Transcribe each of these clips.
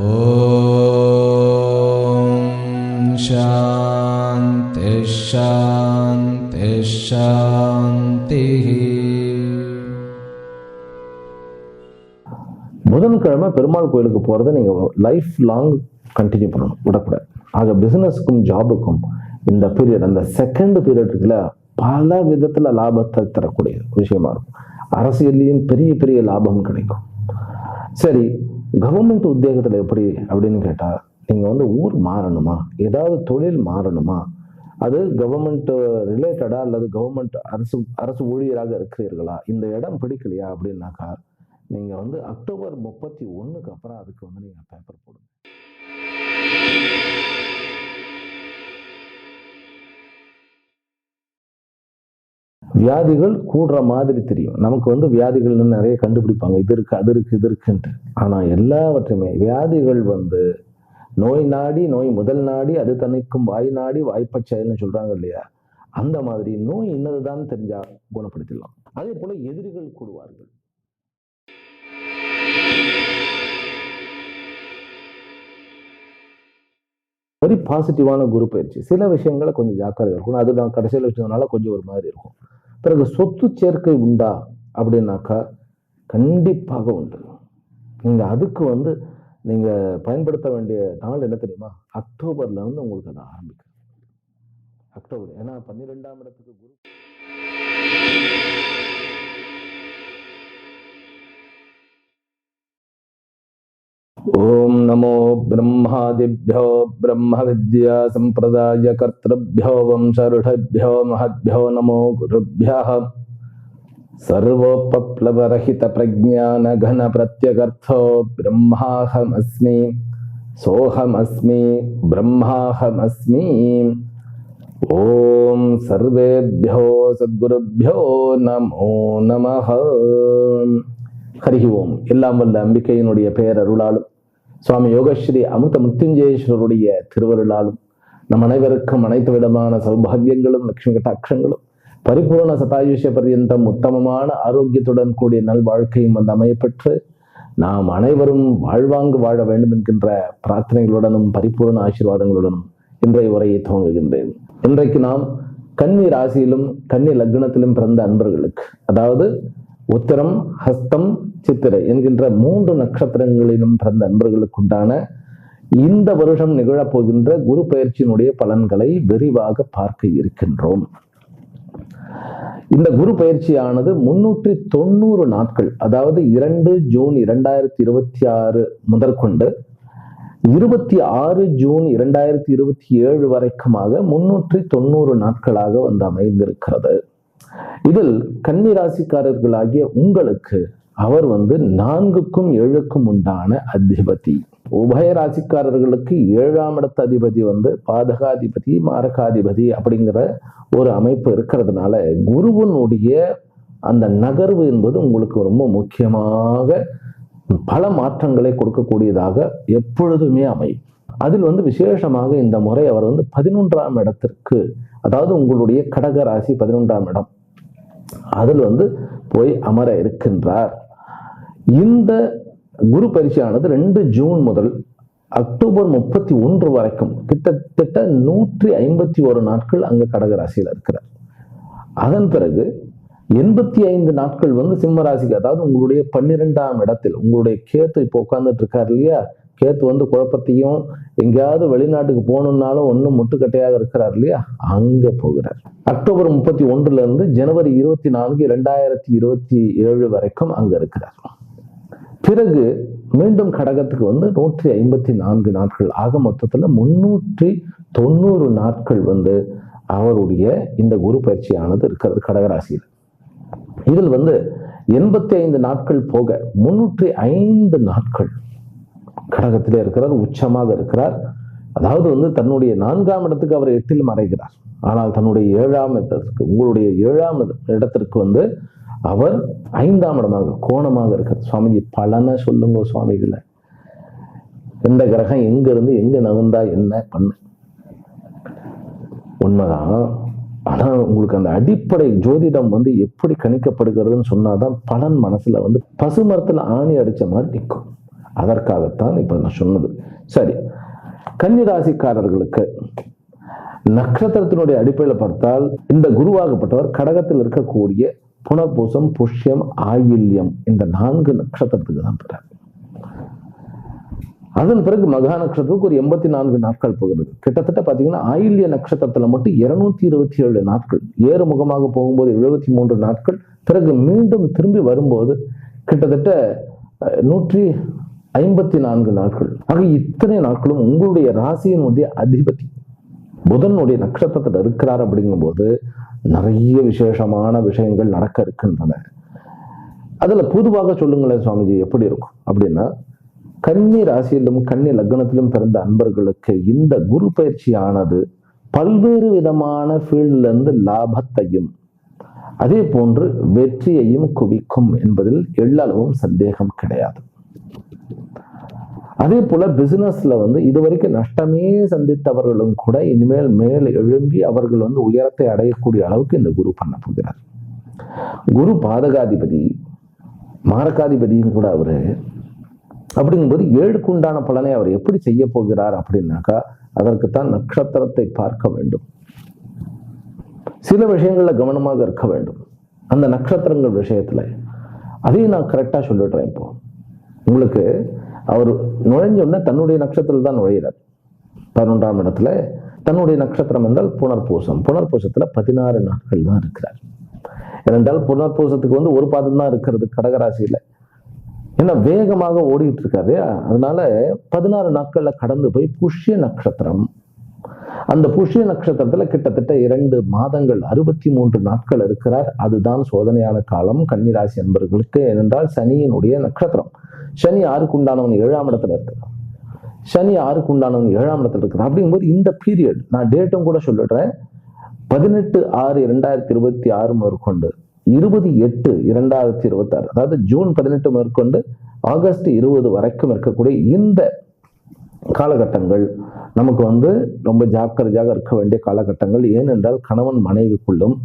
ஓம் சாந்தி சாந்தி சாந்தி. புதன்கிழமை பெருமாள் கோயிலுக்கு போகிறத நீங்கள் லைஃப் லாங் கண்டினியூ பண்ணணும், விடக்கூடாது. ஆக பிஸ்னஸுக்கும் ஜாபுக்கும் இந்த பீரியட், அந்த செகண்ட் பீரியடுக்குள்ள பல விதத்தில் லாபத்தை தரக்கூடிய விஷயமா இருக்கும். அரசியல்லையும் பெரிய பெரிய லாபம் கிடைக்கும். சரி, கவர்மெண்ட் உத்தியோகத்தில் எப்படி அப்படின்னு கேட்டால், நீங்கள் ஊர் மாறணுமா, ஏதாவது தொழில் மாறணுமா, அது கவர்மெண்ட் ரிலேட்டடா அல்லது கவர்மெண்ட் அரசு ஊழியராக இருக்கிறீர்களா, இந்த இடம் பிடிக்கலையா அப்படின்னாக்கா நீங்கள் அக்டோபர் 31க்கு அப்புறம் அதுக்கு நீங்கள் பேப்பர் போடுங்க. வியாதிகள் கூடுற மாதிரி தெரியும் நமக்கு. வியாதிகள்னு நிறைய கண்டுபிடிப்பாங்க, இது இருக்கு அது இருக்கு இது இருக்குன்ட்டு. ஆனால் எல்லாவற்றையுமே வியாதிகள் நோய் நாடி, நோய் முதல் நாடி, அது தணிக்கும் வாய் நாடி வாய்ப்பச்செயல்னு சொல்றாங்க இல்லையா, அந்த மாதிரி நோய் இன்னதுதான் தெரிஞ்சா குணப்படுத்திடலாம். அதே போல எதிரிகள் கூடுவார்கள். வெரி பாசிட்டிவான குரு பயிற்சி. சில விஷயங்களை கொஞ்சம் ஜாக்கிரதை இருக்கணும், அது நான் கடைசியில் வச்சதுனால கொஞ்சம் ஒரு மாதிரி இருக்கும். பிறகு சொத்து சேர்க்கை உண்டா அப்படின்னாக்கா கண்டிப்பாக உண்டு. நீங்க அதுக்கு நீங்க பயன்படுத்த வேண்டிய நாள் என்ன தெரியுமா? அக்டோபர்ல உங்களுக்கு அதை ஆரம்பிக்கும். அக்டோபர், ஏன்னா 12ஆம் இடத்துக்கு குரு. ஓம் நமோ பிரம்மாதிभ्यो ब्रह्म विद्या संप्रदाय कर्तृभ्यो वंशऋषभ्यो महद्भ्यो नमो गुरुभ्यः. सर्वोपप्लवरहित प्रज्ञान घन प्रत्यगर्थो ब्रह्माहमस्मि सोहमस्मि ब्रह्माहमस्मि. ओम सर्वेभ्यो सद्गुरुभ्यो नमो नमः. ஹரி ஓம். எல்லாம் வல்ல அம்பிகையினுடைய பேரருளாலும் சுவாமி யோகஸ்ரீ அமிர்த மிருத்யுஞ்சயேஸ்வரருடைய திருவருளாலும் நம் அனைவருக்கும் அனைத்து விதமான சௌபாகியங்களும் லட்சுமி கட்டாட்சங்களும் பரிபூர்ண சதாயுஷ பர்யந்தம் உத்தமமான ஆரோக்கியத்துடன் கூடிய நல்வாழ்க்கையும் அமையப்பெற்று நாம் அனைவரும் வாழ்வாங்கு வாழ வேண்டும் என்கின்ற பிரார்த்தனைகளுடனும் பரிபூர்ண ஆசீர்வாதங்களுடனும் இன்றைய உரையை துவங்குகின்றேன். இன்றைக்கு நாம் கன்னி ராசியிலும் கன்னி லக்னத்திலும் பிறந்த அன்பர்களுக்கு, அதாவது உத்திரம், ஹஸ்தம், சித்திரை என்கின்ற 3 நட்சத்திரங்களிலும் பிறந்த அன்பர்களுக்கு உண்டான இந்த வருஷம் நிகழப்போகின்ற குரு பயிற்சியினுடைய பலன்களை விரிவாக பார்க்க இருக்கின்றோம். இந்த குரு பயிற்சியானது 390 நாட்கள், அதாவது 2 ஜூன் 2026 முதற்கொண்டு 26 ஜூன் 2027 வரைக்குமாக 390 நாட்களாக அமைந்திருக்கிறது. இதில் கன்னி ராசிக்காரர்களாகிய உங்களுக்கு அவர் 4க்கும் 7க்கும் உண்டான அதிபதி. உபய ராசிக்காரர்களுக்கு 7ஆம் இடத்து அதிபதி பாதகாதிபதி மாரகாதிபதி அப்படிங்கிற ஒரு அமைப்பு இருக்கிறதுனால குருவனுடைய அந்த நகர்வு என்பது உங்களுக்கு ரொம்ப முக்கியமாக பல மாற்றங்களை கொடுக்கக்கூடியதாக எப்பொழுதுமே அமையும். அதில் விசேஷமாக இந்த முறை அவர் 11ஆம் இடத்திற்கு, அதாவது உங்களுடைய கடக ராசி 11ஆம் இடம், அதில் போய் அமர இருக்கின்றார். இந்த குரு பயிற்சியானது 2 ஜூன் முதல் அக்டோபர் 31 வரைக்கும் கிட்டத்தட்ட 151 நாட்கள் அங்க கடகராசியில் இருக்கிறார். அதன் பிறகு 85 நாட்கள் சிம்ம ராசிக்கு, அதாவது உங்களுடைய 12ஆம் இடத்தில் உங்களுடைய கேத்து இப்போ உட்கார்ந்துட்டு இருக்காரு இல்லையா, கேத்து குழப்பத்தையும் எங்கேயாவது வெளிநாட்டுக்கு போகணும்னாலும் ஒன்றும் முட்டுக்கட்டையாக இருக்கிறார் இல்லையா, அங்க போகிறார். அக்டோபர் 31 இருந்து ஜனவரி 24, 2027 வரைக்கும் அங்க இருக்கிறார். பிறகு மீண்டும் கடகத்துக்கு 154 நாட்கள், ஆக மொத்தத்துல 390 நாட்கள் அவருடைய இந்த குரு பயிற்சியானது இருக்கிறது கடகராசியில். இதில் 85 நாட்கள் போக 305 நாட்கள் கடகத்திலே இருக்கிறார், உச்சமாக இருக்கிறார். அதாவது தன்னுடைய 4ஆம் இடத்துக்கு அவர் 8ல் மறைகிறார். ஆனால் தன்னுடைய 7ஆம் இடத்திற்கு, உங்களுடைய 7ஆம் இடத்திற்கு அவர் 5ஆம் இடமாக கோணமாக இருக்கிறார். சுவாமிஜி பலனை சொல்லுங்க சுவாமிகளை, எந்த கிரகம் எங்க இருந்து எங்க நகர்ந்தா என்ன பண்ணு. உண்மைதான். ஆனா உங்களுக்கு அந்த அடிப்படை ஜோதிடம் எப்படி கணிக்கப்படுகிறதுன்னு சொன்னாதான் பலன் மனசுல பசுமரத்துல ஆணி அடிச்ச மாதிரி நிற்கும். அதற்காகத்தான் இப்ப நான் சொன்னது. சரி, கன்னி ராசிக்காரர்களுக்கு நட்சத்திரத்தினுடைய அடிப்படையில் பார்த்தால் இந்த குருவாகப்பட்டவர் கடகத்தில் இருக்கக்கூடிய புனர்பூசம், புஷ்யம், ஆயில்யம் இந்த 4 நட்சத்திரத்துக்கு தான் பெறார். அதன் பிறகு மகா நட்சத்திரத்துக்கு ஒரு 84 நாட்கள் போகிறது. கிட்டத்தட்ட பாத்தீங்கன்னா ஆயில்ய நட்சத்திரத்துல மட்டும் 227 நாட்கள், ஏறுமுகமாக போகும்போது 73 நாட்கள், பிறகு மீண்டும் திரும்பி வரும்போது கிட்டத்தட்ட 154 நாட்கள். ஆக இத்தனை நாட்களும் உங்களுடைய ராசியினுடைய அதிபதி புதனுடைய நட்சத்திரத்தில் இருக்கிறார். அப்படிங்கும் போது நிறைய விசேஷமான விஷயங்கள் நடக்க இருக்கின்றன. அதுல பொதுவாக சொல்லுங்களேன் சுவாமிஜி, எப்படி இருக்கும் அப்படின்னா, கன்னி ராசியிலும் கன்னி லக்னத்திலும் பிறந்த அன்பர்களுக்கு இந்த குரு பயிற்சியானது பல்வேறு விதமான ஃபீல்ட்ல இருந்து லாபத்தையும் அதே போன்று வெற்றியையும் குவிக்கும் என்பதில் எள்ளளவும் சந்தேகம் கிடையாது. அதே போல பிசினஸ்ல இதுவரைக்கும் நஷ்டமே சந்தித்தவர்களும் கூட இனிமேல் மேல் எழும்பி அவர்கள் உயரத்தை அடையக்கூடிய அளவுக்கு இந்த குரு பண்ண போகிறார். குரு பாதகாதிபதி, மாரகாதிபதியும் கூட அவரு. அப்படிங்கும்போது 7க்கு உண்டான பலனை அவர் எப்படி செய்ய போகிறார் அப்படின்னாக்கா, அதற்குத்தான் நட்சத்திரத்தை பார்க்க வேண்டும். சில விஷயங்கள்ல கவனமாக இருக்க வேண்டும் அந்த நட்சத்திரங்கள் விஷயத்துல. அதையும் நான் கரெக்டா சொல்லிடுறேன். இப்போ உங்களுக்கு அவர் நுழைஞ்ச உடனே தன்னுடைய நட்சத்திரத்தில் தான் நுழைகிறார். 11ஆம் இடத்துல தன்னுடைய நட்சத்திரம் என்றால் புனர்பூசம். புனர்பூசத்துல 16 நாட்கள் தான் இருக்கிறார். ஏனென்றால் புனர்பூசத்துக்கு ஒரு பாதம் தான் இருக்கிறது கடகராசியில. ஏன்னா வேகமாக ஓடிட்டு இருக்காரு. அதனால 16 நாட்கள்ல கடந்து போய் புஷ்ய நட்சத்திரம், அந்த புஷ்ய நட்சத்திரத்துல கிட்டத்தட்ட 2 மாதங்கள் 63 நாட்கள் இருக்கிறார். அதுதான் சோதனையான காலம் கன்னிராசி அன்பர்களுக்கு. ஏனென்றால் சனியினுடைய நட்சத்திரம். சனி 6க்கு உண்டானவன் 7ஆம் இடத்துல இருக்கிறான். சனி 6க்கு உண்டானவன் 7ஆம் இடத்துல இருக்கிறான். அப்படிங்கும்போது இந்த பீரியட் நான் டேட்டும் கூட சொல்லிடுறேன். 18/6/2026 முதற்கொண்டு 28/2026, அதாவது ஜூன் 18 மேற்கொண்டு ஆகஸ்ட் 20 வரைக்கும் இருக்கக்கூடிய இந்த காலகட்டங்கள் நமக்கு ரொம்ப ஜாக்கிரதையாக இருக்க வேண்டிய காலகட்டங்கள். ஏனென்றால் கணவன் மனைவிக்குள்ளும்,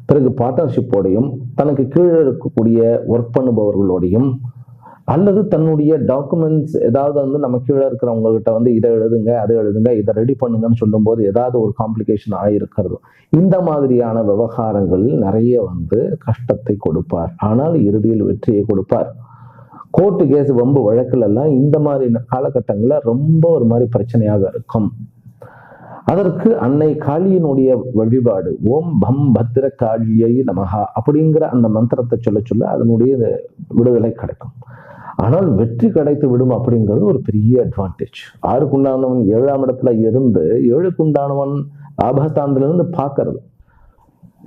பிறகு பார்ட்னர்ஷிப்போடையும், தனக்கு கீழே இருக்கக்கூடிய ஒர்க் பண்ணுபவர்களோடையும், அல்லது தன்னுடைய டாக்குமெண்ட்ஸ் ஏதாவது நம்ம கீழே இருக்கிறவங்க கிட்ட இதை எழுதுங்க, அதை எழுதுங்க, இதை ரெடி பண்ணுங்கன்னு சொல்லும் போது ஏதாவது ஒரு காம்ப்ளிகேஷன் ஆகிருக்கிறது. இந்த மாதிரியான விவகாரங்களில் நிறைய கஷ்டத்தை கொடுப்பார். ஆனால் இறுதியில் வெற்றியை கொடுப்பார். கோர்ட்டு கேஸ், வம்பு வழக்குல எல்லாம் இந்த மாதிரி காலகட்டங்களில் ரொம்ப ஒரு மாதிரி பிரச்சனையாக இருக்கும். அதற்கு அன்னை காளியினுடைய வழிபாடு, ஓம் பம் பத்ர காளியை நமஹா அப்படிங்கிற அந்த மந்திரத்தை சொல்ல சொல்ல அதனுடைய விடுதலை கிடைக்கும். ஆனால் வெற்றி கிடைத்து விடும் அப்படிங்கிறது ஒரு பெரிய அட்வான்டேஜ். 6க்கு உண்டானவன் 7ஆம் இடத்துல இருந்து 7க்கு உண்டானவன் லாபஸ்தானத்திலிருந்து பார்க்கறது.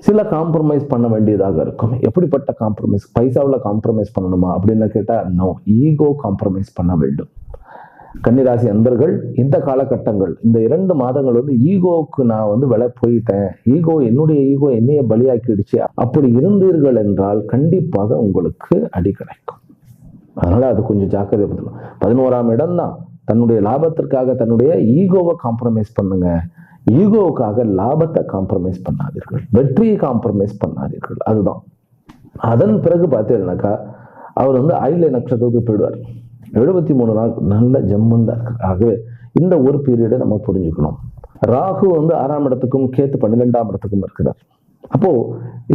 சில காம்ப்ரமைஸ் பண்ண வேண்டியதாக இருக்கும். எப்படிப்பட்ட காம்ப்ரமைஸ்? பைசாவில் காம்ப்ரமைஸ் பண்ணணுமா அப்படின்னு கேட்டா நோ, ஈகோ காம்ப்ரமைஸ் பண்ண வேண்டும். கன்னிராசி அன்பர்கள் இந்த காலகட்டங்கள், இந்த 2 மாதங்கள் ஈகோவுக்கு நான் விலை போயிட்டேன், என்னுடைய ஈகோ என்னைய பலியாக்கிடுச்சு அப்படி இருந்தீர்கள் என்றால் கண்டிப்பாக உங்களுக்கு அடி கிடைக்கும். அதனால அது கொஞ்சம் ஜாக்கிரதை பண்ணணும். 11ஆம் இடம் தான். தன்னுடைய லாபத்திற்காக தன்னுடைய ஈகோவை காம்ப்ரமைஸ் பண்ணுங்க. ஈகோவுக்காக லாபத்தை காம்ப்ரமைஸ் பண்ணாதீர்கள், வெற்றியை காம்ப்ரமைஸ் பண்ணாதீர்கள். அதுதான். அதன் பிறகு பார்த்தீங்கன்னாக்கா அவர் ஆயில்ய நட்சத்திரத்துக்கு போயிடுவார். 73 நாள் நல்ல ஜம்முன்னு தான் இருக்கு. ஆகவே இந்த ஒரு பீரியடை நம்ம புரிஞ்சுக்கணும். ராகு 6ஆம் இடத்துக்கும் கேத்து 12ஆம் இடத்துக்கும் இருக்கிறார். அப்போ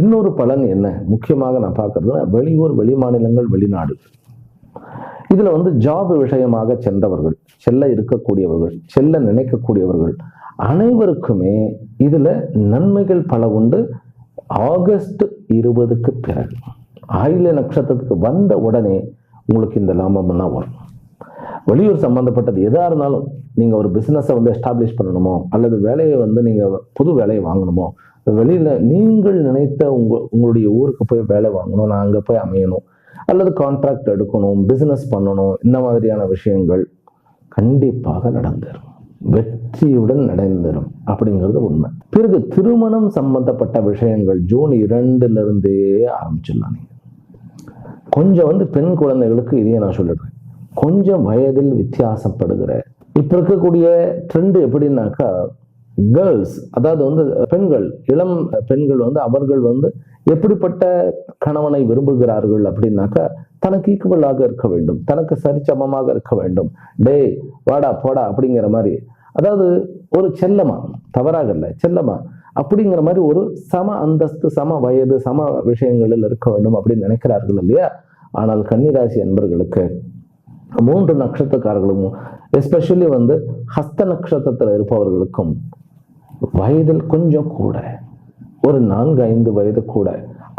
இன்னொரு பலன் என்ன முக்கியமாக நான் பார்க்கறதுன்னா, வெளியூர், வெளி மாநிலங்கள், வெளிநாடு, இதுல ஜாப் விஷயமாக சென்றவர்கள், செல்ல இருக்கக்கூடியவர்கள், செல்ல நினைக்கக்கூடியவர்கள் அனைவருக்குமே இதுல நன்மைகள் பல உண்டு. ஆகஸ்ட் 20க்கு பிறகு ஆயில்ய நட்சத்திரத்துக்கு வந்த உடனே உங்களுக்கு இந்த லாபம்லாம் வரும். வெளியூர் சம்பந்தப்பட்டது எதா இருந்தாலும், நீங்க ஒரு பிசினஸை எஸ்டாப்ளிஷ் பண்ணணுமோ, அல்லது வேலையை நீங்க புது வேலையை வாங்கணுமோ, வெளியில நீங்கள் நினைத்த உங்களுடைய ஊருக்கு போய் வேலை வாங்கணும், நான் அங்க போய் அமையணும், அல்லது கான்ட்ராக்ட் எடுக்கணும், பிசினஸ் பண்ணணும், இந்த மாதிரியான விஷயங்கள் கண்டிப்பாக நடந்துரும், வெற்றியுடன் நடந்துரும் அப்படிங்கிறது உண்மை. பிறகு திருமணம் சம்பந்தப்பட்ட விஷயங்கள் ஜூன் 2 ஆரம்பிச்சிடலாம். நீங்க கொஞ்சம் பெண் குழந்தைகளுக்கு இதையே நான் சொல்லிடுறேன், கொஞ்சம் வயதில் வித்தியாசப்படுகிற இப்ப இருக்கக்கூடிய ட்ரெண்ட் எப்படின்னாக்கா, கேர்ள்ஸ், அதாவது பெண்கள், இளம் பெண்கள் அவர்கள் எப்படிப்பட்ட கணவனை விரும்புகிறார்கள் அப்படின்னாக்கா, தனக்கு ஈக்குவலாக இருக்க வேண்டும், தனக்கு சரிசமமாக இருக்க வேண்டும். டே வாடா போடா அப்படிங்கிற மாதிரி, அதாவது ஒரு செல்லமா, தவறாக இல்லை, செல்லமா அப்படிங்கிற மாதிரி ஒரு சம அந்தஸ்து, சம வயது, சம விஷயங்களில் இருக்க வேண்டும் அப்படின்னு நினைக்கிறார்கள் இல்லையா? ஆனால் கன்னிராசி அன்பர்களுக்கு 3 நட்சத்திரக்காரர்களும், எஸ்பெஷலி ஹஸ்த நட்சத்திரத்தில் இருப்பவர்களுக்கும் வயதில் கொஞ்சம் கூட, ஒரு 4-5 வயது கூட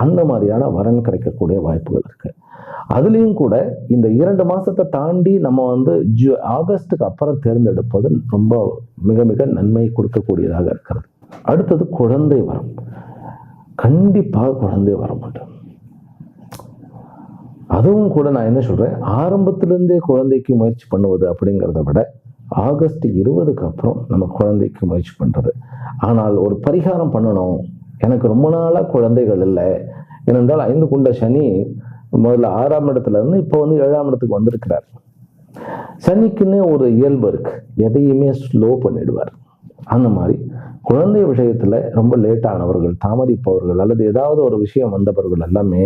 அந்த மாதிரியான வரன் கிடைக்கக்கூடிய வாய்ப்புகள் இருக்கு. அதுலேயும் கூட இந்த 2 மாசத்தை தாண்டி நம்ம ஆகஸ்டுக்கு அப்புறம் தேர்ந்தெடுப்பது ரொம்ப மிக மிக நன்மை கொடுக்கக்கூடியதாக இருக்கிறது. அடுத்தது குழந்தை வரம். கண்டிப்பாக குழந்தை வர மாட்டேன். அதுவும் கூட நான் என்ன சொல்றேன், ஆரம்பத்திலிருந்தே குழந்தைக்கு முயற்சி பண்ணுவது அப்படிங்கிறத விட ஆகஸ்ட் 20க்கு அப்புறம் நம்ம குழந்தைக்கு முயற்சி பண்றது. ஆனால் ஒரு பரிகாரம் பண்ணணும். எனக்கு ரொம்ப நாளா குழந்தைகள் இல்லை, ஏனென்றால் 5 கொண்ட சனி முதல்ல 6ஆம் இடத்துல இருந்து இப்போ 7ஆம் இடத்துக்கு வந்திருக்கிறார். சனிக்குன்னு ஒரு இயல்பு இருக்கு, எதையுமே ஸ்லோ பண்ணிடுவார். அந்த மாதிரி குழந்தை விஷயத்துல ரொம்ப லேட் ஆனவர்கள், தாமதிப்பவர்கள், அல்லது ஏதாவது ஒரு விஷயம் வந்தவர்கள் எல்லாமே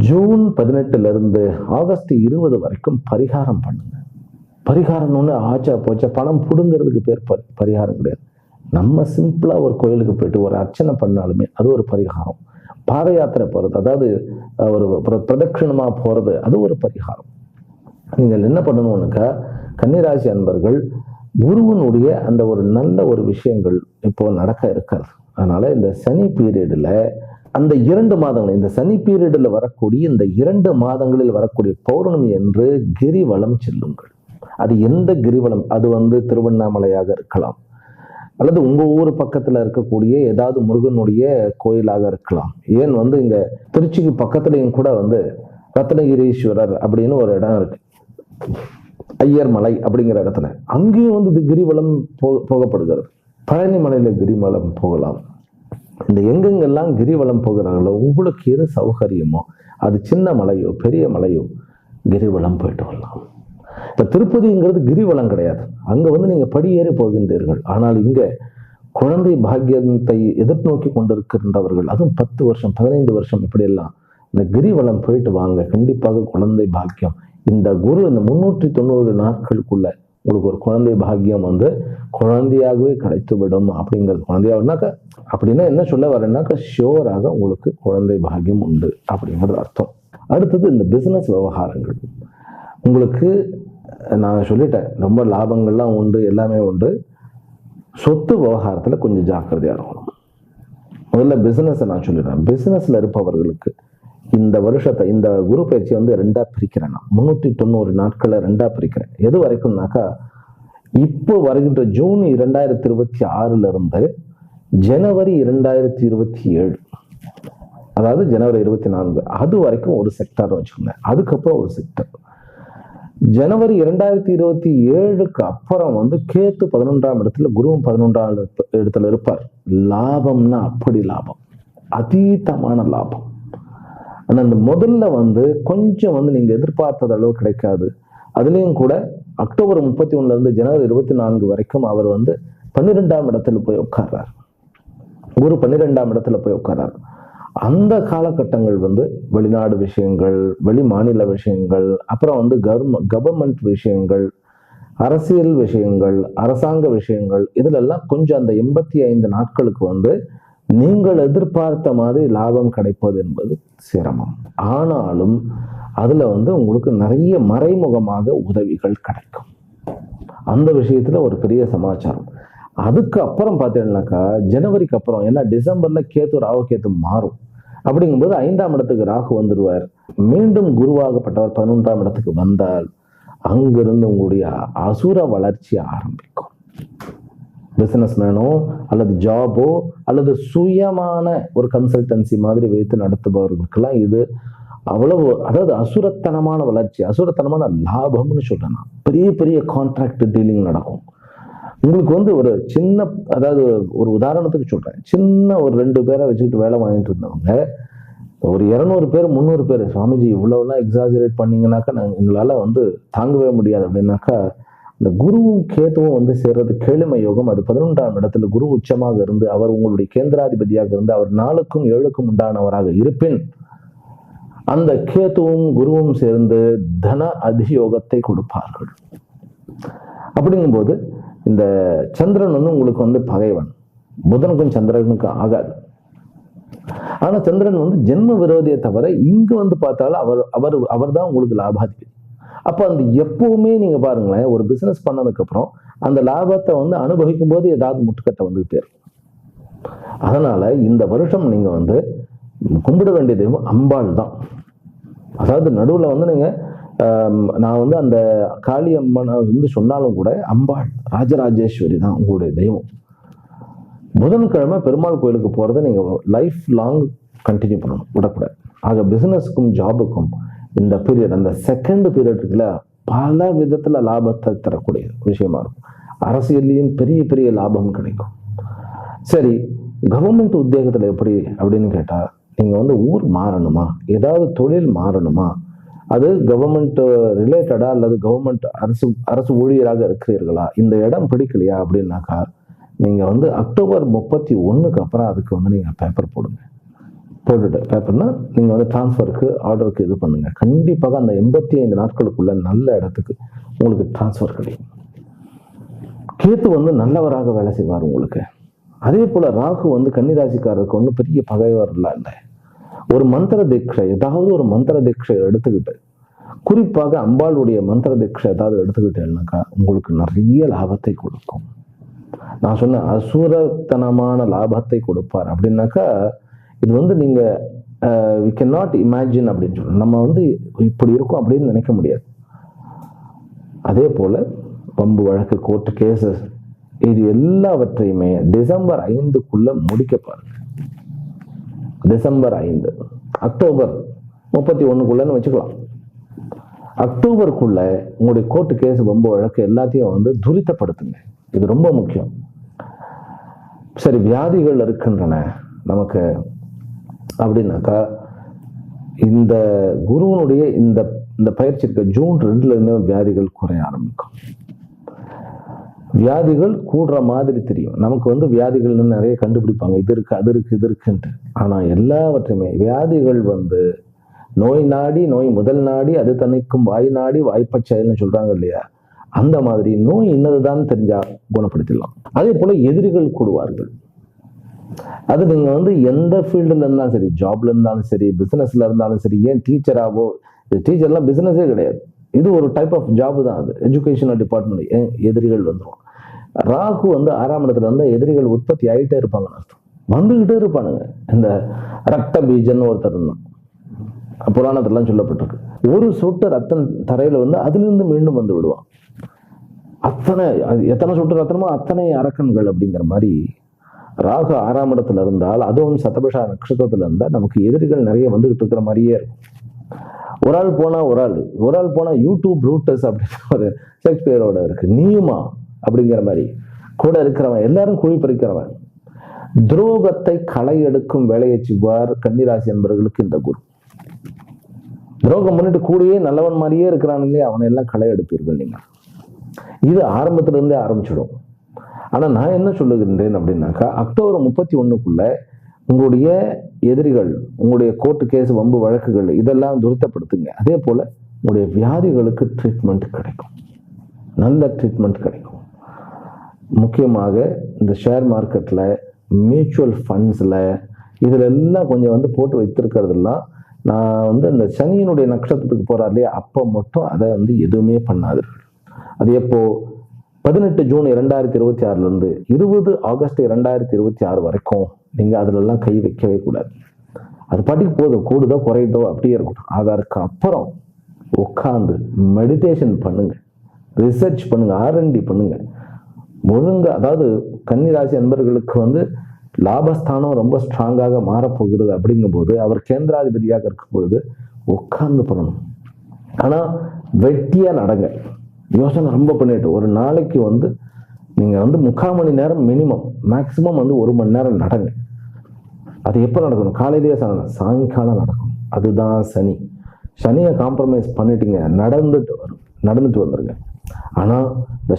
ஜூன் 18ல இருந்து ஆகஸ்ட் 20 வரைக்கும் பரிகாரம் பண்ணுங்க. பரிகாரம்னு ஆச்சா போச்சா பணம் புடுங்கிறதுக்கு பேர் பரிகாரம் கிடையாது. நம்ம சிம்பிளா ஒரு கோயிலுக்கு போயிட்டு ஒரு அர்ச்சனை பண்ணாலுமே அது ஒரு பரிகாரம். பாத யாத்திரை போறது, அதாவது ஒரு பிரதட்சிணமா போறது, அது ஒரு பரிகாரம். நீங்கள் என்ன பண்ணணும்னுக்கா, கன்னிராசி அன்பர்கள் குருவனுடைய அந்த ஒரு நல்ல ஒரு விஷயங்கள் இப்போ நடக்க இருக்காது. அதனால இந்த சனி பீரியட்ல அந்த 2 மாதங்கள், இந்த சனி பீரியட்ல வரக்கூடிய இந்த 2 மாதங்களில் வரக்கூடிய பௌர்ணமி என்று கிரிவலம் செல்லுங்கள். அது எந்த கிரிவலம், அது திருவண்ணாமலையாக இருக்கலாம், அல்லது உங்க ஊர் பக்கத்துல இருக்கக்கூடிய ஏதாவது முருகனுடைய கோயிலாக இருக்கலாம். ஏன் இங்க திருச்சிக்கு பக்கத்துலயும் கூட ரத்னகிரீஸ்வரர் அப்படின்னு ஒரு இடம் இருக்கு, ஐயர் மலை அப்படிங்கிற இடத்துல, அங்கேயும் இது கிரிவலம் போகப்படுகிறது. பழனி மலையில கிரிவலம் போகலாம். இந்த எங்கெங்கெல்லாம் கிரிவலம் போகிறார்களோ உங்களுக்கு எது சௌகரியமோ, அது சின்ன மலையோ பெரிய மலையோ, கிரிவலம் போயிட்டு வரலாம். இப்ப திருப்பதிங்கிறது கிரிவலம் கிடையாது, அங்க நீங்க படியேறி போகின்றீர்கள். ஆனால் இங்க குழந்தை பாக்கியத்தை எதிர்நோக்கி கொண்டிருக்கின்றவர்கள், அதுவும் 10 வருஷம் 15 வருஷம் இப்படியெல்லாம் இந்த கிரிவலம் போயிட்டு வாங்க, கண்டிப்பாக குழந்தை பாக்கியம். இந்த குரு இந்த 390 நாட்களுக்குள்ள உங்களுக்கு ஒரு குழந்தை பாக்கியம் குழந்தையாகவே கிடைத்துவிடும். அப்படிங்கிறது குழந்தையாகனாக்கா அப்படின்னா என்ன சொல்ல வரேன்னாக்கா, ஷியோராக உங்களுக்கு குழந்தை பாக்கியம் உண்டு அப்படிங்கிறது அர்த்தம். அடுத்தது இந்த பிசினஸ் விவகாரங்கள். உங்களுக்கு நான் சொல்லிட்டேன், ரொம்ப லாபங்கள்லாம் உண்டு, எல்லாமே உண்டு. சொத்து விவகாரத்துல கொஞ்சம் ஜாக்கிரதையா இருக்கணும். முதல்ல பிசினஸ் நான் சொல்லிடுறேன். பிசினஸ்ல இருப்பவர்களுக்கு இந்த வருஷத்தை, இந்த குரு பயிற்சி 2ஆ பிரிக்கிறேன். நான் 390 நாட்களை 2ஆ பிரிக்கிறேன். எது வரைக்கும்னாக்கா, இப்போ வருகின்ற ஜூன் 2026 இருந்து ஜனவரி 2027, அதாவது ஜனவரி 24 அது வரைக்கும் ஒரு செக்டர் வச்சுக்கோங்க. அதுக்கப்புறம் ஒரு செக்டர். ஜனவரி 2027க்கு அப்புறம் கேத்து 11ஆம் இடத்துல, குருவும் 11ஆம் இடத்துல இருப்பார். லாபம்னா அப்படி லாபம், அதீதமான லாபம். ஆனா அந்த முதல்ல கொஞ்சம் நீங்க எதிர்பார்த்தது அளவு கிடைக்காது. அதுலயும் கூட அக்டோபர் 31ல இருந்து ஜனவரி 24 வரைக்கும் அவர் 12ஆம் இடத்துல போய் உட்கார்றார். குரு 12ஆம் இடத்துல போய் உட்கார்றார். அந்த காலகட்டங்கள் வெளிநாடு விஷயங்கள், வெளி மாநில விஷயங்கள், அப்புறம் கவர்மெண்ட் விஷயங்கள், அரசியல் விஷயங்கள், அரசாங்க விஷயங்கள், இதுல எல்லாம் கொஞ்சம் அந்த 85 நாட்களுக்கு நீங்கள் எதிர்பார்த்த மாதிரி லாபம் கிடைப்பது என்பது சிரமம். ஆனாலும் அதுல உங்களுக்கு நிறைய மறைமுகமாக உதவிகள் கிடைக்கும். அந்த விஷயத்துல ஒரு பெரிய சமாச்சாரம். அதுக்கு அப்புறம் பார்த்தீங்கன்னாக்கா, ஜனவரிக்கு அப்புறம், ஏன்னா டிசம்பர்ல ராகு கேத்து மாறும். அப்படிங்கும்போது 5ஆம் இடத்துக்கு ராகு வந்துடுவார். மீண்டும் குருவாகப்பட்டவர் 11ஆம் இடத்துக்கு வந்தால் அங்கிருந்து உங்களுடைய அசுர வளர்ச்சி ஆரம்பிக்கும். பிசினஸ் மேனோ அல்லது ஜாபோ அல்லது சுயமான ஒரு கன்சல்டன்சி மாதிரி வைத்து நடத்துபவர்களுக்கெல்லாம் இது அவ்வளவு, அதாவது அசுரத்தனமான வளர்ச்சி, அசுரத்தனமான லாபம்னு சொல்றேன். பெரிய பெரிய கான்ட்ராக்ட் டீலிங் நடக்கும். உங்களுக்கு ஒரு சின்ன, அதாவது ஒரு உதாரணத்துக்கு சொல்றேன், சின்ன ஒரு 2 பேரை வச்சுக்கிட்டு வேலை வாங்கிட்டு இருந்தவங்க ஒரு 200 பேர் 300 பேர், சுவாமிஜி இவ்வளவுலாம் எக்ஸாஜரேட் பண்ணீங்கன்னாக்கா எங்களால தாங்கவே முடியாது அப்படின்னாக்கா, இந்த குருவும் கேத்துவும் சேர்றது கேளுமை யோகம். அது 11ஆம் இடத்துல குரு உச்சமாக இருந்து அவர் உங்களுடைய கேந்திராதிபதியாக இருந்து அவர் 4க்கும் 7க்கும் உண்டானவராக இருப்பின் அந்த கேதுவும் குருவும் சேர்ந்து தன அதியோகத்தை கொடுப்பார்கள். அப்படிங்கும்போது இந்த சந்திரன் வந்து உங்களுக்கு வந்து பகைவன், புதனுக்கும் சந்திரனுக்கும் ஆகாது. ஆனா சந்திரன் வந்து ஜென்ம விரோதியை தவிர இங்கு வந்து பார்த்தாலும் அவர் தான் உங்களுக்கு லாபாதிபதி. அப்போ அந்த எப்பவுமே நீங்க பாருங்களேன், ஒரு பிசினஸ் பண்ணதுக்கு அப்புறம் அந்த லாபத்தை வந்து அனுபவிக்கும் போது ஏதாவது முட்டுக்கட்டை வந்துகிட்டே இருக்கும். அதனால இந்த வருஷம் நீங்க வந்து கும்பிட வேண்டிய தெய்வம் அம்பாள் தான். அதாவது நடுவில் வந்து நீங்க நான் வந்து அந்த காளி அம்மன் வந்து சொன்னாலும் கூட அம்பாள் ராஜராஜேஸ்வரி தான் உங்களுடைய தெய்வம். புதன்கிழமை பெருமாள் கோயிலுக்கு போறதை நீங்க லைஃப் லாங் கண்டினியூ பண்ணணும், விடக்கூடாது. ஆக பிசினஸுக்கும் ஜாபுக்கும் இந்த பீரியட், அந்த செகண்ட் பீரியடுக்குள்ள பல விதத்துல லாபத்தை தரக்கூடிய விஷயமா இருக்கும். அரசியல்லையும் பெரிய பெரிய லாபம் கிடைக்கும். சரி, கவர்மெண்ட் உத்தியோகத்துல எப்படி அப்படின்னு கேட்டா, நீங்க வந்து ஊர் மாறணுமா, ஏதாவது தொழில் மாறணுமா, அது கவர்மெண்ட் ரிலேட்டடா அல்லது கவர்மெண்ட் அரசு ஊழியராக இருக்கிறீர்களா, இந்த இடம் பிடிக்கலையா அப்படின்னாக்கா நீங்க வந்து அக்டோபர் 31 அப்புறம் அதுக்கு வந்து நீங்க பேப்பர் போடுங்க. போட்டுட்டு பேப்பர்னா நீங்க வந்து டிரான்ஸ்ஃபருக்கு ஆர்டருக்கு இது பண்ணுங்க. கண்டிப்பாக அந்த 85 நாட்களுக்குள்ள நல்ல இடத்துக்கு உங்களுக்கு டிரான்ஸ்ஃபர் கிடைக்கும். கேத்து வந்து நல்லவராக வேலை செய்வார் உங்களுக்கு. அதே போல ராகு வந்து கன்னிராசிக்காரருக்கு ஒன்றும் பெரிய பகைவர் இல்லை. ஒரு மந்திர தீட்சை, ஏதாவது ஒரு மந்திர தீட்சை எடுத்துக்கிட்டு, குறிப்பாக அம்பாளுடைய மந்திர தீட்சை ஏதாவது எடுத்துக்கிட்டேன்னாக்கா உங்களுக்கு நிறைய லாபத்தை கொடுக்கும். நான் சொன்ன அசுரத்தனமான லாபத்தை கொடுப்பார். அப்படின்னாக்கா இது வந்து நீங்க we cannot imagine அப்படின்னு சொல்லணும். நம்ம வந்து இப்படி இருக்கும் அப்படின்னு நினைக்க முடியாது. அதே போல பம்பு வழக்கு, கோர்ட்டு கேசஸ், இது எல்லாவற்றையுமே டிசம்பர் 5க்குள்ள முடிக்க பாருங்க. டிசம்பர் 5, அக்டோபர் 31க்குள்ளன்னு வச்சுக்கலாம். அக்டோபருக்குள்ள உங்களுடைய கோர்ட்டு கேஸ், பம்பு வழக்கு எல்லாத்தையும் வந்து துரிதப்படுத்துங்க. இது ரொம்ப முக்கியம். சரி, வியாதிகள் இருக்கின்றன நமக்கு அப்படின்னாக்கா, இந்த குருவனுடைய இந்த பயிற்சி இருக்க ஜூன் 2ல இருந்து வியாதிகள் குறைய ஆரம்பிக்கும். வியாதிகள் கூடுற மாதிரி தெரியும் நமக்கு. வந்து வியாதிகள்னு நிறைய கண்டுபிடிப்பாங்க, இது இருக்கு அது இருக்கு இது இருக்குன்ட்டு. ஆனா எல்லாவற்றையுமே வியாதிகள் வந்து நோய் நாடி, நோய் முதல் நாடி, அது தணிக்கும் வாய் நாடி வாய்ப்பச்சைன்னு சொல்றாங்க இல்லையா, அந்த மாதிரி நோய் இன்னதுதான் தெரிஞ்சா குணப்படுத்திடலாம். அதே போல எதிரிகள் கூடுவார்கள். அது நீங்க வந்து எந்த ஃபீல்டுல இருந்தாலும் சரி, ஜாப்ல இருந்தாலும் சரி, பிசினஸ்ல இருந்தாலும் சரி, ஏன் டீச்சராவோ, டீச்சர்லாம் பிசினஸே கிடையாது, இது ஒரு டைப் ஆஃப் ஜாப் தான். அது எஜுகேஷனல் டிபார்ட்மெண்ட். எதிரிகள் வந்துடும். ராகு வந்து 6ஆம் இடத்துல இருந்தால் எதிரிகள் உற்பத்தி ஆகிட்டே இருப்பாங்கன்னு அர்த்தம். வந்துகிட்டே இருப்பானுங்க. இந்த ரத்த பீஜன்னு ஒருத்தர் இருந்தான், புராணத்திலாம் சொல்லப்பட்டிருக்கு. ஒரு சொட்டு ரத்தம் தரையில வந்து அதிலிருந்து மீண்டும் வந்து விடுவான். எத்தனை சொட்டு ரத்தனமோ அத்தனை அரக்கன்கள் அப்படிங்கிற மாதிரி ராகு 6ஆம் இடத்துல இருந்தால், அதுவும் சதபிஷா நட்சத்திரத்துல இருந்தால் நமக்கு எதிரிகள் நிறைய வந்துகிட்டு இருக்கிற மாதிரியே இருக்கும். ஒரு ஆள் போனா யூடியூப் ரூட்டஸ் அப்படின்னு ஒரு ஷேக்ஸ்பியரோட இருக்கு, நீயுமா அப்படிங்கிற மாதிரி கூட இருக்கிறவன் எல்லாரும் குழி பறிக்கிறவன். துரோகத்தை களை எடுக்கும் வேலையை செய்வார் கன்னிராசி என்பவர்களுக்கு இந்த குரு. துரோகம் பண்ணிட்டு கூடயே நல்லவன் மாதிரியே இருக்கிறான் இல்லையா, அவனை எல்லாம் களை எடுப்பீர்கள் நீங்க. இது ஆரம்பத்துல இருந்தே ஆரம்பிச்சிடும். ஆனா நான் என்ன சொல்லுகின்றேன் அப்படின்னாக்கா, அக்டோபர் 31க்குள்ள உங்களுடைய எதிரிகள், உங்களுடைய கோர்ட்டு கேஸ், வம்பு வழக்குகள் இதெல்லாம் துரிதப்படுத்துங்க. அதே போல உங்களுடைய வியாதிகளுக்கு ட்ரீட்மெண்ட் கிடைக்கும், நல்ல ட்ரீட்மெண்ட் கிடைக்கும். முக்கியமாக இந்த ஷேர் மார்க்கெட்ல, மியூச்சுவல் ஃபண்ட்ஸ்ல, இதுல எல்லாம் கொஞ்சம் வந்து போட்டு வைத்திருக்கிறதெல்லாம், நான் வந்து இந்த சனியினுடைய நட்சத்திரத்துக்கு போறார் இல்லையா, அப்போ மட்டும் அதை வந்து எதுவுமே பண்ணாதீர்கள். அது எப்போ 18 ஜூன் 2026 இருந்து 20 ஆகஸ்ட் 2026 வரைக்கும் நீங்க அதுல எல்லாம் கை வைக்கவே கூடாது. அது பாட்டுக்கு போதும், கூடுதோ குறையுதோ அப்படியே இருக்கட்டும். அதற்கு அப்புறம் உட்காந்து மெடிடேஷன் பண்ணுங்க, ரிசர்ச் பண்ணுங்க, R&D பண்ணுங்க ஒழுங்க. அதாவது கன்னிராசி அன்பர்களுக்கு வந்து லாபஸ்தானம் ரொம்ப ஸ்ட்ராங்காக மாறப்போகிறது. அப்படிங்கும் போது அவர் கேந்திராதிபதியாக இருக்கும் பொழுது உட்கார்ந்து பண்ணணும். ஆனா வெட்டியா நடங்க, யோசனை ரொம்ப பண்ணிட்டு ஒரு நாளைக்கு வந்து நீங்க வந்து 3/4 மணி நேரம் மினிமம், மேக்சிமம் வந்து 1 மணி நேரம் நடங்க. அது எப்போ நடக்கணும்? காலையிலேயே சாயங்காலம் நடக்கணும். அதுதான் சனி. சனியை காம்ப்ரமைஸ் பண்ணிட்டீங்க, நடந்துட்டு வந்துருங்க. ஆனா இந்த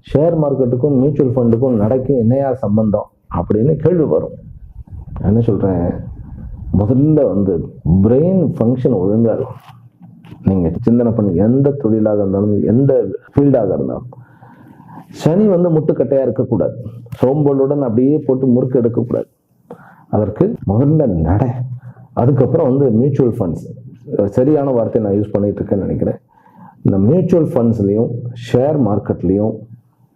ஷேர் மார்க்கெட்டுக்கும் மியூச்சுவல் ஃபண்டுக்கும் நடக்கும் என்னையா சம்பந்தம் அப்படின்னு கேள்வி வரும். என்ன சொல்றேன், முதல்ல வந்து பிரெயின் ஃபங்க்ஷன் ஒழுங்காக இருக்கும். நீங்கள் சிந்தனை பண்ணி எந்த தொழிலாக இருந்தாலும் எந்த ஃபீல்டாக இருந்தாலும் சனி வந்து முட்டுக்கட்டையாக இருக்கக்கூடாது. சோம்பலுடன் அப்படியே போட்டு முறுக்கு எடுக்கக்கூடாது. அதற்கு முதல்ல நடை, அதுக்கப்புறம் வந்து மியூச்சுவல் ஃபண்ட்ஸ். சரியான வார்த்தையை நான் யூஸ் பண்ணிட்டு இருக்கேன்னு நினைக்கிறேன். இந்த மியூச்சுவல் ஃபண்ட்ஸ்லையும் ஷேர் மார்க்கெட்லேயும்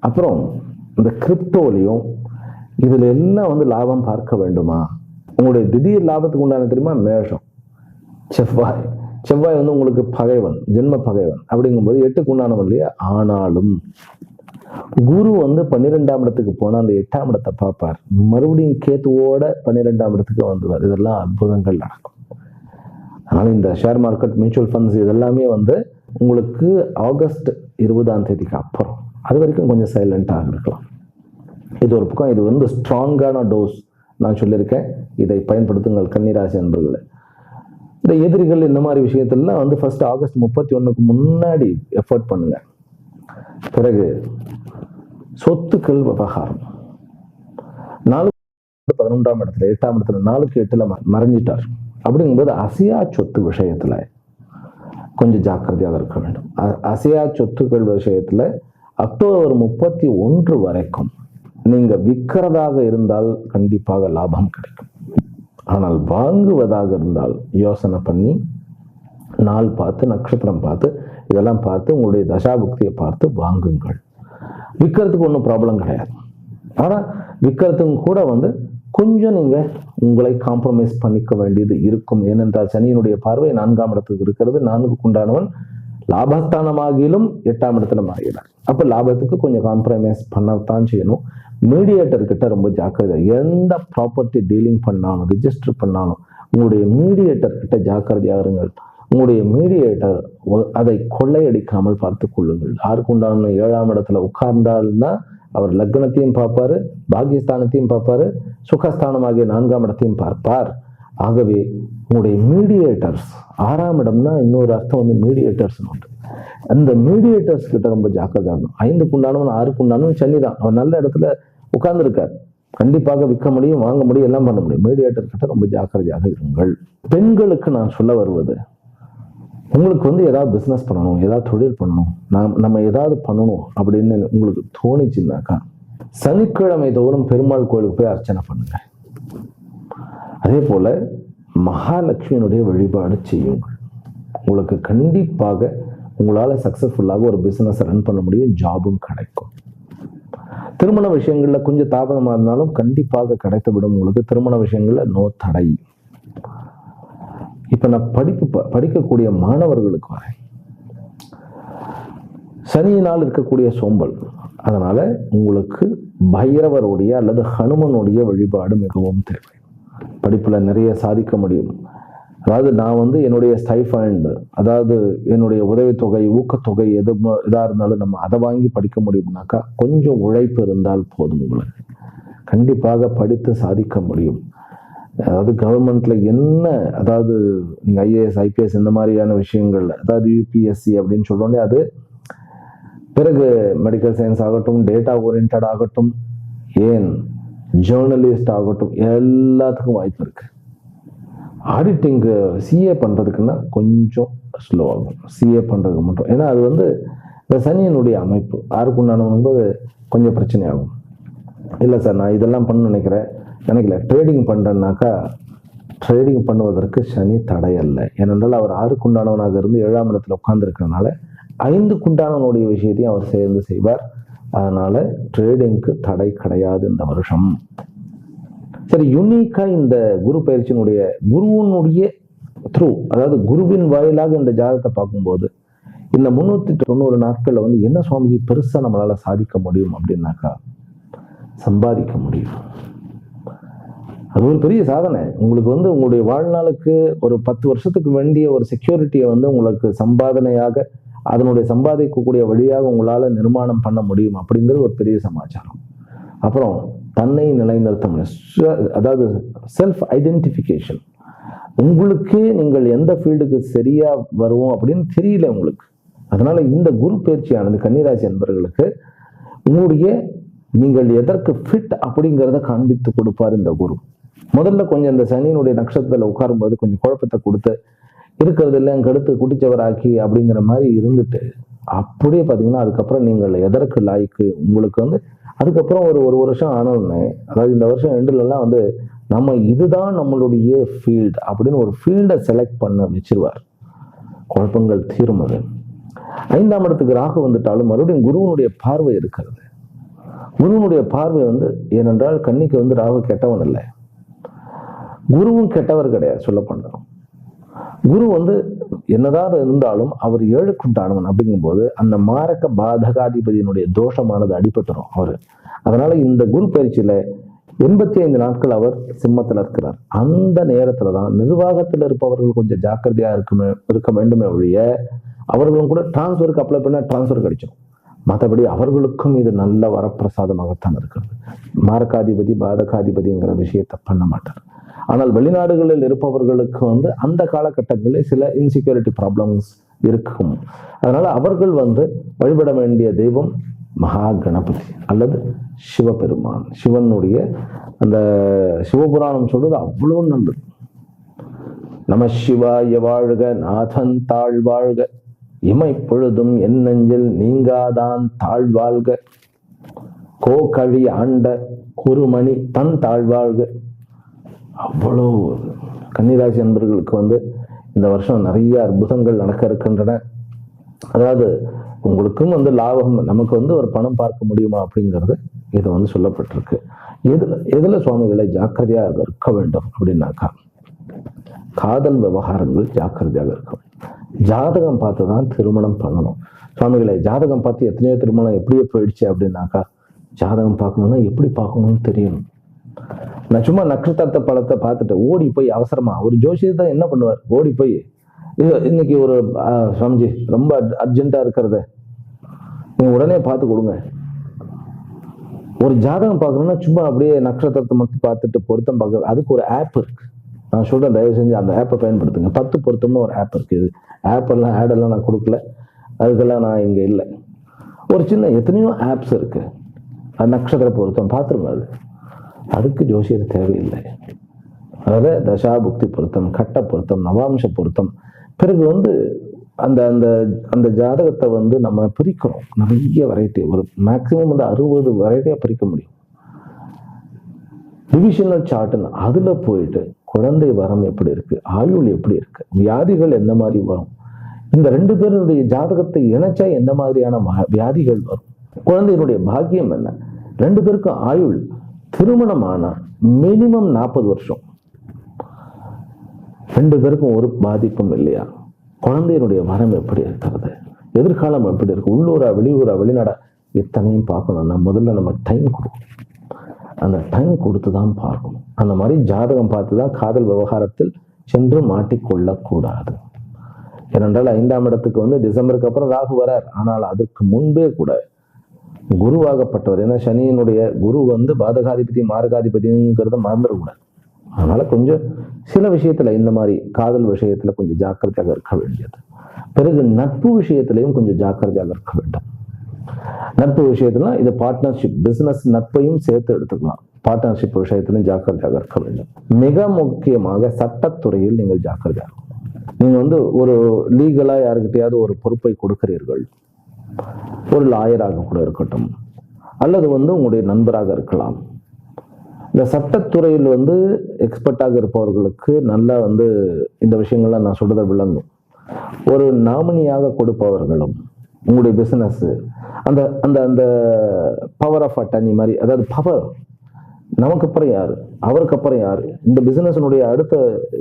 அப்புறம் இந்த கிரிப்டோலையும் இதில் எல்லாம் வந்து லாபம் பார்க்க வேண்டுமா? உங்களுடைய திடீர் லாபத்துக்கு உண்டான தெரியுமா? மேஷம், செவ்வாய். செவ்வாய் வந்து உங்களுக்கு பகைவன், ஜென்ம பகைவன். அப்படிங்கும்போது 8க்கு உண்டானவன் இல்லையா? ஆனாலும் குரு வந்து 12ஆம் இடத்துக்கு போனால் அந்த 8ஆம் இடத்தை பார்ப்பார். மறுபடியும் கேத்துவோட 12ஆம் இடத்துக்கு வந்துடுவார். இதெல்லாம் அற்புதங்கள் நடக்கும். அதனால இந்த ஷேர் மார்க்கெட், மியூச்சுவல் ஃபண்ட்ஸ் இதெல்லாமே வந்து உங்களுக்கு ஆகஸ்ட் 20ஆம் தேதிக்கு அப்புறம், அது வரைக்கும் கொஞ்சம் சைலண்டாக இருக்கலாம். இது ஒரு பக்கம். இது வந்து ஸ்ட்ராங்கான டோஸ் நான் சொல்லியிருக்கேன். இதை பயன்படுத்துங்கள் கன்னிராசி அன்பர்களே. இந்த எதிரிகள் இந்த மாதிரி விஷயத்திலாம் வந்து ஃபர்ஸ்ட் ஆகஸ்ட் 31க்கு முன்னாடி எஃபர்ட் பண்ணுங்க. பிறகு சொத்துக்கள் விவகாரம் 4-11ஆம் இடத்துல 8ஆம் இடத்துல 4-8ல மறைஞ்சிட்டார். அப்படிங்கும்போது அசையா சொத்து விஷயத்துல கொஞ்சம் ஜாக்கிரதையாக இருக்க வேண்டும். அசையா சொத்துக்கள் விஷயத்துல அக்டோபர் 31 வரைக்கும் நீங்க விற்கிறதாக இருந்தால் கண்டிப்பாக லாபம் கிடைக்கும். ஆனால் வாங்குவதாக இருந்தால் யோசனை பண்ணி, நாள் பார்த்து, நட்சத்திரம் பார்த்து, இதெல்லாம் பார்த்து, உங்களுடைய தசாபுக்தியை பார்த்து வாங்குங்கள். விற்கிறதுக்கு ஒன்றும் ப்ராப்ளம் கிடையாது. ஆனால் விற்கிறதுக்கும் கூட வந்து கொஞ்சம் நீங்க உங்களை காம்ப்ரமைஸ் பண்ணிக்க வேண்டியது இருக்கும். ஏனென்றால் சனியினுடைய பார்வை 4ஆம் இடத்துக்கு இருக்கிறது. 4க்கு உண்டானவன் லாபஸ்தானமாகிலும் 8ஆம் இடத்துல மாறுகிறார். அப்ப லாபத்துக்கு கொஞ்சம் காம்ப்ரமைஸ் பண்ணத்தான் செய்யணும். மீடியேட்டர் கிட்ட ரொம்ப ஜாக்கிரதை. எந்த ப்ராப்பர்ட்டி டீலிங் பண்ணாலும், ரிஜிஸ்டர் பண்ணாலும் உங்களுடைய மீடியேட்டர் கிட்ட ஜாக்கிரதையாக இருங்கள். உங்களுடைய மீடியேட்டர் அதை கொள்ளையடிக்காமல் பார்த்து கொள்ளுங்கள். யாருக்கு உண்டான 7ஆம் இடத்துல உட்கார்ந்தால்னா அவர் லக்னத்தையும் பார்ப்பாரு, பாகியஸ்தானத்தையும் பார்ப்பாரு, சுகஸ்தானமாகிய 4ஆம் இடத்தையும் பார்ப்பார். ஆகவே உங்களுடைய மீடியேட்டர்ஸ், 6ஆம் இடம்னா இன்னொரு அர்த்தம் வந்து மீடியேட்டர்ஸ் உண்டு. அந்த மீடியேட்டர்ஸ் கிட்ட ரொம்ப ஜாக்கிரதையாக இருக்கும். 5க்கு உண்டானவன் 6க்கு உண்டானவன் சனி தான். அவர் நல்ல இடத்துல உட்கார்ந்துருக்கார். கண்டிப்பாக விற்க முடியும், வாங்க முடியும், எல்லாம் பண்ண முடியும். மீடியேட்டர் கிட்ட ரொம்ப ஜாக்கிரதையாக இருங்கள். பெண்களுக்கு நான் சொல்ல வருவது, உங்களுக்கு வந்து ஏதாவது பிஸ்னஸ் பண்ணணும், ஏதாவது தொழில் பண்ணணும், நம்ம ஏதாவது பண்ணணும் அப்படின்னு உங்களுக்கு தோணிச்சுன்னாக்கா சனிக்கிழமை தோறும் பெருமாள் கோயிலுக்கு போய் அர்ச்சனை பண்ணுங்க. அதே போல மகாலட்சுமியினுடைய வழிபாடு செய்யுங்கள். உங்களுக்கு கண்டிப்பாக உங்களால சக்சஸ்ஃபுல்லாக ஒரு பிசினஸ் ரன் பண்ண முடியும், ஜாபும் கிடைக்கும். திருமண விஷயங்கள்ல கொஞ்சம் தாமதமா இருந்தாலும் கண்டிப்பாக கிடைத்து விடும். உங்களுக்கு திருமண விஷயங்கள்ல நோ தடை. இப்ப நான் படிக்கக்கூடிய மாணவர்களுக்கு வரேன். சனியினால் இருக்கக்கூடிய சோம்பல், அதனால உங்களுக்கு பைரவருடைய அல்லது ஹனுமனுடைய வழிபாடு மிகவும் தேவை. படிப்புல நிறைய சாதிக்க முடியும். அதாவது நான் வந்து என்னுடைய ஸ்டைஃபண்ட், அதாவது என்னுடைய உதவித்தொகை, ஊக்கத்தொகை எதா இருந்தாலும் நம்ம அதை வாங்கி படிக்க முடியும்னாக்கா கொஞ்சம் உழைப்பு இருந்தால் போதும். உங்களுக்கு கண்டிப்பாக படித்து சாதிக்க முடியும். அதாவது கவர்மெண்ட்ல என்ன, அதாவது நீங்க ஐஏஎஸ், ஐபிஎஸ் இந்த மாதிரியான விஷயங்கள், அதாவது யூபிஎஸ்சி அப்படின்னு சொல்றோன்னே, அது பிறகு மெடிக்கல் சயின்ஸ் ஆகட்டும், டேட்டா ஓரியன்ட் ஆகட்டும், ஏன் ஜேர்னலிஸ்ட் ஆகட்டும், எல்லாத்துக்கும் வாய்ப்பு இருக்கு. ஆடிட்டிங்கு சிஏ பண்றதுக்குன்னா கொஞ்சம் ஸ்லோ ஆகும். சிஏ பண்றதுக்கு மட்டும், ஏன்னா அது வந்து இந்த சனியினுடைய அமைப்பு 6க்கு உண்டானது கொஞ்சம் பிரச்சனை ஆகும். இல்லை சார் நான் இதெல்லாம் பண்ண நினைக்கல, ட்ரேடிங் பண்றேன்னாக்கா ட்ரேடிங் பண்ணுவதற்கு சனி தடை அல்ல. ஏனென்றால் அவர் 6க்கு உண்டானவனாக இருந்து 7ஆம் இடத்துல உட்கார்ந்து இருக்கிறதுனால 5க்கு உண்டானவனுடைய விஷயத்தையும் அவர் சேர்ந்து செய்வார். அதனால ட்ரேடிங்க்கு தடை கிடையாது இந்த வருஷம். சரி, யூனிக்கா இந்த குரு பயிற்சியினுடைய குருவினுடைய த்ரூ, அதாவது குருவின் வாயிலாக இந்த ஜாதகத்தை பார்க்கும்போது இந்த 390 நாட்கள்ல வந்து என்ன சுவாமிஜி பெருசா நம்மளால சாதிக்க முடியும் அப்படின்னாக்கா, சம்பாதிக்க முடியும். அது ஒரு பெரிய சாதனை. உங்களுக்கு வந்து உங்களுடைய வாழ்நாளுக்கு ஒரு 10 வருஷத்துக்கு வேண்டிய ஒரு செக்யூரிட்டியை வந்து உங்களுக்கு சம்பாதனையாக, அதனுடைய சம்பாதிக்கக்கூடிய வழியாக உங்களால நிர்மாணம் பண்ண முடியும் அப்படிங்கிறது ஒரு பெரிய சமாச்சாரம். அப்புறம் தன்னை நிலைநிறுத்த முடியும். அதாவது செல்ஃப் ஐடென்டிஃபிகேஷன். உங்களுக்கே நீங்கள் எந்த ஃபீல்டுக்கு சரியா வருவோம் அப்படின்னு தெரியல உங்களுக்கு. அதனால இந்த குரு பயிற்சியானது கன்னிராசி அன்பர்களுக்கு உங்களுடைய நீங்கள் எதற்கு ஃபிட் அப்படிங்கிறத காண்பித்து கொடுப்பார் இந்த குரு. முதல்ல கொஞ்சம் இந்த சனியினுடைய நட்சத்திரத்தில் உட்காரும்போது கொஞ்சம் குழப்பத்தை கொடுத்து இருக்கிறது எல்லாம் கெடுத்து குட்டிச்சவராக்கி அப்படிங்கிற மாதிரி இருந்துட்டு அப்படியே பார்த்தீங்கன்னா அதுக்கப்புறம் நீங்கள் எதற்கு லாய்க்கு உங்களுக்கு வந்து அதுக்கப்புறம் ஒரு வருஷம் ஆனோடனே, அதாவது இந்த வருஷம் எண்டுலலாம் வந்து நம்ம இதுதான் நம்மளுடைய ஃபீல்டு அப்படின்னு ஒரு ஃபீல்டை செலக்ட் பண்ண வச்சிருவார். குழப்பங்கள் தீரும். அது 5ஆம் இடத்துக்கு ராகு வந்துட்டாலும் மறுபடியும் குருவனுடைய பார்வை இருக்கிறது. குருவனுடைய பார்வை வந்து, ஏனென்றால் கன்னிக்கு வந்து ராகு கெட்டவன் இல்லை, குருவும் கெட்டவர் கிடையாது. சொல்ல போனா குரு வந்து என்னதான் இருந்தாலும் அவர் 7க்குண்டானவன் அப்படிங்கும்போது அந்த மாரக பாதகாதிபதியினுடைய தோஷமானது அடிபட்டுரும் அவரு. அதனால இந்த குரு பயிற்சியில 85 நாட்கள் அவர் சிம்மத்தில் இருக்கிறார். அந்த நேரத்துல தான் நிர்வாகத்தில் இருப்பவர்கள் கொஞ்சம் ஜாக்கிரதையா இருக்க வேண்டுமே ஒழிய, அவர்களும் கூட டிரான்ஸ்ஃபருக்கு அப்ளை பண்ணா டிரான்ஸ்ஃபர் கிடைச்சிடும். மற்றபடி அவர்களுக்கும் இது நல்ல வரப்பிரசாதமாகத்தான் இருக்கிறது. மாரகாதிபதி பாதகாதிபதிங்கிற விஷயத்தை பண்ண மாட்டார். ஆனால் வெளிநாடுகளில் இருப்பவர்களுக்கு வந்து அந்த காலகட்டங்களில் சில இன்செக்யூரிட்டி ப்ராப்ளம்ஸ் இருக்கும். அதனால அவர்கள் வந்து வழிபட வேண்டிய தெய்வம் மகா கணபதி அல்லது சிவபெருமான். சிவனுடைய அந்த சிவபுராணம் சொல்றது அவ்வளோ நல்லது. நம சிவாய வாழ்க, நாதன் தாழ்வாழ்க, இமை பொழுதும் என் நெஞ்சில் நீங்காதான் தாழ்வாழ்க, கோகழி ஆண்ட குருமணி தன் தாழ்வாழ்க. அவ்வளோ கன்னிராசி அன்பர்களுக்கு வந்து இந்த வருஷம் நிறைய அற்புதங்கள் நடக்க இருக்கின்றன. அதாவது உங்களுக்கும் வந்து லாபம், நமக்கு வந்து ஒரு பணம் பார்க்க முடியுமா அப்படிங்கிறது இது வந்து சொல்லப்பட்டிருக்கு. எதுல சுவாமிகளை ஜாக்கிரதையா இருக்க வேண்டும் அப்படின்னாக்கா, காதல் விவகாரங்கள் ஜாக்கிரதையாக இருக்க வேண்டும். ஜாதகம் பார்த்து தான் திருமணம் பண்ணணும். சுவாமிகளை ஜாதகம் பார்த்து எத்தனையோ திருமணம் எப்படியே போயிடுச்சு அப்படின்னாக்கா, ஜாதகம் பார்க்கணும்னா எப்படி பார்க்கணும்னு தெரியணும். நான் சும்மா நட்சத்திரத்தை பழத்தை பார்த்துட்டு ஓடி போய் அவசரமா ஒரு ஜோசியத்தை என்ன பண்ணுவார், ஓடி போய் இன்னைக்கு ஒரு சுவாமிஜி ரொம்ப அர்ஜென்ட்டா இருக்கிறத நீங்க உடனே பார்த்து கொடுங்க. ஒரு ஜாதகம் பார்க்கணும்னா சும்மா அப்படியே நட்சத்திரத்தை மட்டும் பார்த்துட்டு பொருத்தம் பார்க்க, அதுக்கு ஒரு ஆப் இருக்கு. நான் சொல்றேன், தயவு செஞ்சு அந்த ஆப்பை பயன்படுத்துங்க. 10 பொருத்தம்னு ஒரு ஆப் இருக்கு. இது ஆப்பெல்லாம் ஆடெல்லாம் நான் கொடுக்கல, அதுக்கெல்லாம் நான் இங்கே இல்லை. ஒரு சின்ன எத்தனையோ ஆப்ஸ் இருக்கு. அது நட்சத்திர பொருத்தம் பார்த்துருங்க. அதுக்கு ஜோசியர் தேவையில்லை. அதாவது தசா புக்தி பொருத்தம், கட்ட பொருத்தம், நவாம்ச பொருத்தம். பிறகு வந்து அந்த அந்த அந்த ஜாதகத்தை வந்து நம்ம பிரிக்கிறோம். நிறைய வெரைட்டி, ஒரு மேக்சிமம் வந்து 60 வெரைட்டியா பிரிக்க முடியும். டிவிஷனல் சார்ட்னு அதுல போயிட்டு குழந்தை வரம் எப்படி இருக்கு, ஆயுள் எப்படி இருக்கு, வியாதிகள் எந்த மாதிரி வரும், இந்த 2 பேருடைய ஜாதகத்தை இணைச்சா எந்த மாதிரியான வியாதிகள் வரும், குழந்தையினுடைய பாக்கியம் என்ன, 2 பேருக்கும் ஆயுள், திருமணமான மினிமம் 40 வருஷம், 2 பேருக்கும் ஒரு பாதிப்பும் இல்லையா, குழந்தையினுடைய வரம் எப்படி இருக்கிறது, எதிர்காலம் எப்படி இருக்கு, உள்ளூரா வெளியூரா வெளிநாடா, இத்தனையும் பார்க்கணும்னா முதல்ல நம்ம டைம் கொடுக்கணும். அந்த டைம் கொடுத்து தான் பார்க்கணும். அந்த மாதிரி ஜாதகம் பார்த்து தான் காதல் விவகாரத்தில் சென்று மாட்டிக்கொள்ளக்கூடாது. ஏனென்றால் 5ஆம் இடத்துக்கு வந்து டிசம்பருக்கு அப்புறம் ராகு வரார். ஆனால் அதற்கு முன்பே கூட குருவாகப்பட்டவர், ஏன்னா சனியினுடைய குரு வந்து பாதகாதிபதி மாரகாதிபதிங்கிறத மறந்துடக்கூடாது. அதனால கொஞ்சம் சில விஷயத்துல இந்த மாதிரி காதல் விஷயத்துல கொஞ்சம் ஜாக்கிரதையாக இருக்க வேண்டியது. பிறகு நட்பு விஷயத்திலையும் கொஞ்சம் ஜாக்கிரதையாக இருக்க வேண்டும். நட்பு விஷயத்துல இது பார்ட்னர்ஷிப், பிசினஸ் நட்பையும் சேர்த்து எடுத்துக்கலாம். பார்ட்னர்ஷிப் விஷயத்திலும் ஜாக்கிரதையாக இருக்க வேண்டும். மிக முக்கியமாக சட்டத்துறையில் நீங்கள் ஜாக்கிரதையாக இருக்கும். நீங்க வந்து ஒரு லீகலா யாருக்கிட்டையாவது ஒரு பொறுப்பை கொடுக்கிறீர்கள், ஒரு லாயராக கூட இருக்கட்டும், அல்லது வந்து உங்களுடைய நண்பராக இருக்கலாம். இந்த சட்டத்துறையில் வந்து எக்ஸ்பர்ட்டாக இருப்பவர்களுக்கு நல்லா வந்து இந்த விஷயங்கள்லாம் நான் சொல்றதை விளங்கும். ஒரு நாமினியாக கொடுப்பவர்களும் உங்களுடைய பிசினஸ் அந்த அந்த அந்த பவர் ஆஃப் அட்டர்னி மாதிரி, அதாவது பவர், நமக்கு அப்புறம் யாரு, அவருக்கு அப்புறம் யாரு, இந்த பிசினஸினுடைய அடுத்த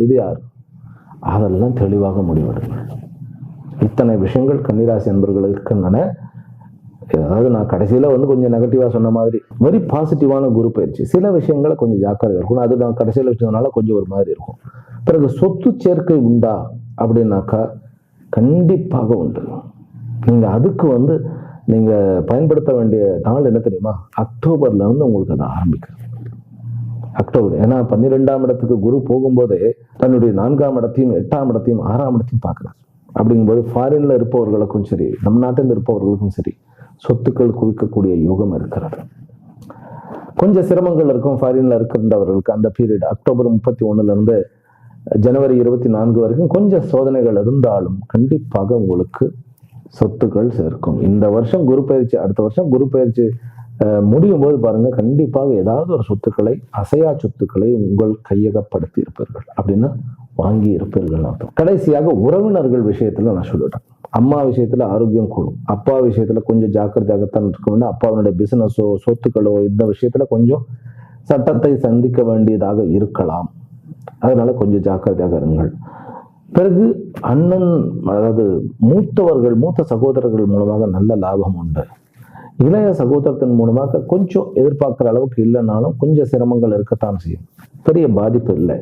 இது யார், அதெல்லாம் தெளிவாக முடிவெடுங்கள். இத்தனை விஷயங்கள் கன்னிராசி அன்பர்கள் இருக்கின்றன. அதாவது நான் கடைசியில வந்து கொஞ்சம் நெகட்டிவா சொன்ன மாதிரி வெரி பாசிட்டிவான குரு பயிற்சி. சில விஷயங்களை கொஞ்சம் ஜாக்கிரதை இருக்கணும். அது நான் கடைசியில வச்சதுனால கொஞ்சம் ஒரு மாதிரி இருக்கும். பிறகு சொத்து சேர்க்கை உண்டா அப்படின்னாக்கா கண்டிப்பாக உண்டு. நீங்க அதுக்கு வந்து நீங்க பயன்படுத்த வேண்டிய நாள் என்ன தெரியுமா, அக்டோபர்ல இருந்து உங்களுக்கு அதை ஆரம்பிக்கிறது. அக்டோபர், ஏன்னா 12ஆம் இடத்துக்கு குரு போகும்போதே தன்னுடைய 4ஆம் இடத்தையும் 8ஆம் இடத்தையும் 6ஆம் இடத்தையும் பார்க்கிறார். அப்படிங்கும்போது ஃபாரின்ல இருப்பவர்களுக்கும் சரி, நம் நாட்டில் இருப்பவர்களுக்கும் சரி, சொத்துக்கள் குவிக்கக்கூடிய யோகம் இருக்கிறது. கொஞ்சம் சிரமங்கள் இருக்கும். ஃபாரின்ல இருக்கின்றவர்களுக்கு அந்த பீரியட் அக்டோபர் 31 ஜனவரி 24 வரைக்கும் கொஞ்சம் சோதனைகள் இருந்தாலும் கண்டிப்பாக உங்களுக்கு சொத்துக்கள் சேர்க்கும். இந்த வருஷம் குரு பயிற்சி, அடுத்த வருஷம் குரு பயிற்சி முடியும் போது பாருங்க, கண்டிப்பாக ஏதாவது ஒரு சொத்துக்களை, அசையா சொத்துக்களை உங்கள் கையகப்படுத்தி இருப்பீர்கள், அப்படின்னா வாங்கி இருப்பீர்கள் அர்த்தம். கடைசியாக உறவினர்கள் விஷயத்துல நான் சொல்லிட்டேன். அம்மா விஷயத்துல ஆரோக்கியம் கூடும், அப்பா விஷயத்துல கொஞ்சம் ஜாக்கிரதையாகத்தான் இருக்க வேண்டும். அப்பாவுடைய பிசினஸோ சொத்துக்களோ இந்த விஷயத்துல கொஞ்சம் சட்டத்தை சந்திக்க வேண்டியதாக இருக்கலாம். அதனால கொஞ்சம் ஜாக்கிரதையாக இருங்கள். பிறகு அண்ணன், அதாவது மூத்த சகோதரர்கள் மூலமாக நல்ல லாபம் உண்டு. இளைய சகோதரத்தின் மூலமாக கொஞ்சம் எதிர்பார்க்கிற அளவுக்கு இல்லைனாலும் கொஞ்சம் சிரமங்கள் இருக்கத்தான் செய்யும். பெரிய பாதிப்பு இல்லை.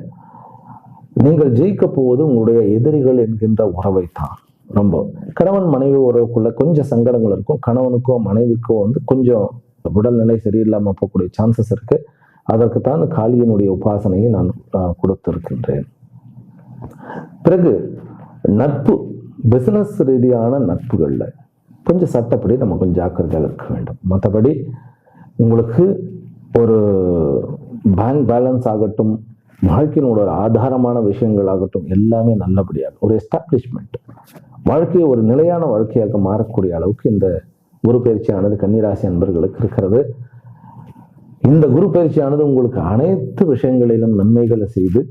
நீங்கள் ஜெயிக்க போவது உங்களுடைய எதிரிகள் என்கின்ற உறவைத்தான். ரொம்ப கணவன் மனைவி உறவுக்குள்ள கொஞ்சம் சங்கடங்கள் இருக்கும். கணவனுக்கோ மனைவிக்கோ கொஞ்சம் உடல்நிலை சரியில்லாம போகக்கூடிய சான்சஸ் இருக்கு. அதற்குத்தான் காளியனுடைய உபாசனையை நான் கொடுத்திருக்கின்றேன். பிறகு நட்பு, பிசினஸ் ரீதியான நட்புகள்ல கொஞ்சம் சட்டப்படி நம்ம கொஞ்சம் ஜாக்கிரதையாக இருக்க வேண்டும். மற்றபடி உங்களுக்கு ஒரு பேங்க் பேலன்ஸ் ஆகட்டும், வாழ்க்கையினோட ஒரு ஆதாரமான விஷயங்கள் ஆகட்டும், எல்லாமே நல்லபடியாக ஒரு எஸ்டாப்ளிஷ்மெண்ட், வாழ்க்கையை ஒரு நிலையான வாழ்க்கையாக மாறக்கூடிய அளவுக்கு இந்த குரு பயிற்சியானது கன்னிராசி அன்பர்களுக்கு இருக்கிறது. இந்த குரு பயிற்சியானது உங்களுக்கு அனைத்து விஷயங்களிலும் நன்மைகளை செய்து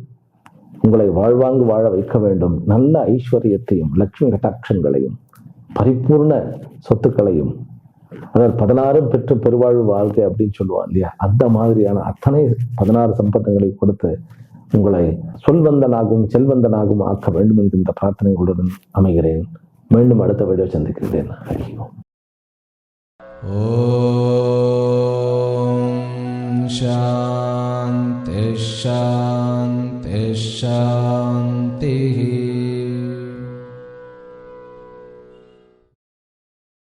உங்களை வாழ்வாங்கு வாழ வைக்க வேண்டும். நல்ல ஐஸ்வர்யத்தையும் லட்சுமி கட்டாட்சங்களையும் பரிபூர்ண சொத்துக்களையும், அதாவது 16 பெற்று பெருவாழ்வு வாழ்க்கை அப்படின்னு சொல்லுவான் இல்லையா, அந்த மாதிரியான அத்தனை 16 சம்பத்தங்களை கொடுத்து உங்களை சொல்வந்தனாகவும் செல்வந்தனாகவும் ஆக்க வேண்டும் என்கின்ற பிரார்த்தனைகளுடன் அமைகிறேன். மீண்டும் அடுத்த வீடியோ சந்திக்கிறேன்.